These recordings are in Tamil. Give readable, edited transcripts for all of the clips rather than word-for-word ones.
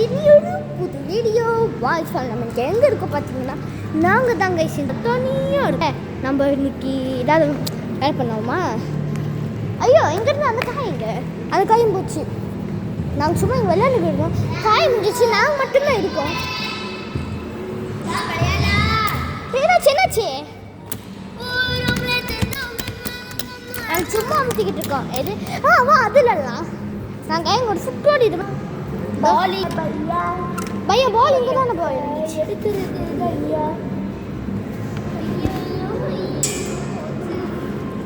இன்னொரு புது வீடியோ வாய்ஸ் நம்ம எங்கே இருக்கோம் பார்த்தீங்கன்னா நாங்கள் தாங்க இந்த தனியாக இருக்கேன். நம்ம இன்னைக்கு ஏதாவது வேலை பண்ணுவோமா? ஐயோ எங்கேருந்து அந்த காய் இங்கே அந்த காயும் போச்சு. நாங்கள் சும்மா இங்கே விளையாண்டு போயிருக்கோம். காய் முடிச்சு நாங்கள் மட்டும்தான் இருக்கோம். என்னாச்சு? நாங்கள் சும்மா அமுத்திக்கிட்டு இருக்கோம். எது வா அதுலலாம் நாங்கள் எங்க ஒரு ஃபுட் ஓடிடுவோம். பாலி பையா பால் இங்கே தானே பால் எடுக்கிறது ஐயா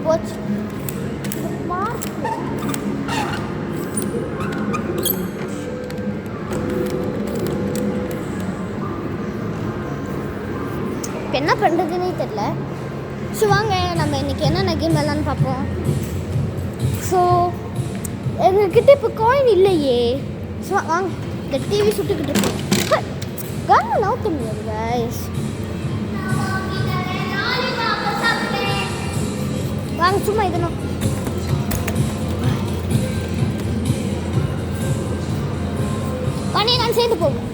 போச்சு. இப்போ என்ன பண்ணுறதுன்னே தெரில. ஸோ வாங்க நம்ம இன்றைக்கி என்னென்ன கேம் விளாட்னு பார்ப்போம். ஸோ எங்ககிட்ட இப்போ காயின் இல்லையே. ஸோ வாங்க இந்த டிவி சுட்டுக்கிட்டு இருக்கோம். கண்ணை நவுத்த முடியாது கைஸ். வாங்க சும்மா இதனும் பண்ணி நான் சேர்ந்து போவோம்.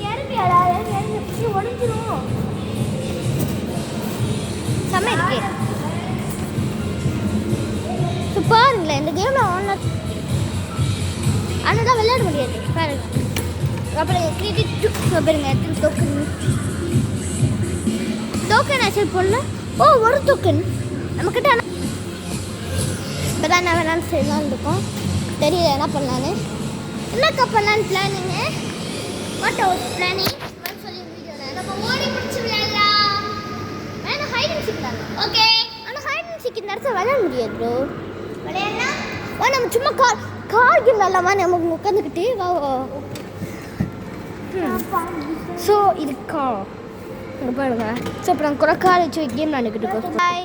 இறங்கியாடா இறங்கி ஒழிஞ்சிரும். செம்ம இருக்கு. ஸோ பாருங்களேன் இந்த கேமில் ஆனால் தான் விளையாட முடியாது பாருங்க. அப்புறம் கிரெடிட் பாருங்க எத்தனை டோக்கன் ஆக்சுவல் போடல. ஓ ஒரு டோக்கன் நம்மக்கிட்ட இப்போ தான் நான் வேணாலும் செய்யலான்னு இருக்கோம். தெரியல என்ன பண்ணலான்னு. என்னக்கா பண்ணலான்னு பிளானிங்கு? வாட் ஹவுஸ் பிளானிங் சொல்லி வீடியோவில் நம்ம ஓடி பிடிச்சி விளையாடலாம். வேணா ஹைட் அண்ட் சீக் விளையாடலாம். ஓகே ஆனால் ஹைட் அண்ட் சீக் இந்த இடத்துல விளையாட முடியாது ப்ரோ. விளையாடலாம் வா நம்ம சும்மா கார் கேம் விளாடலாமா? நம்ம உட்காந்துக்கிட்டே வா. ஸோ இது கார் இங்கே பாருங்க. ஸோ இப்போ நாங்கள் கூட கார் வச்சு கேம் விளாண்டுக்கிட்டு இருக்கோம். பாய்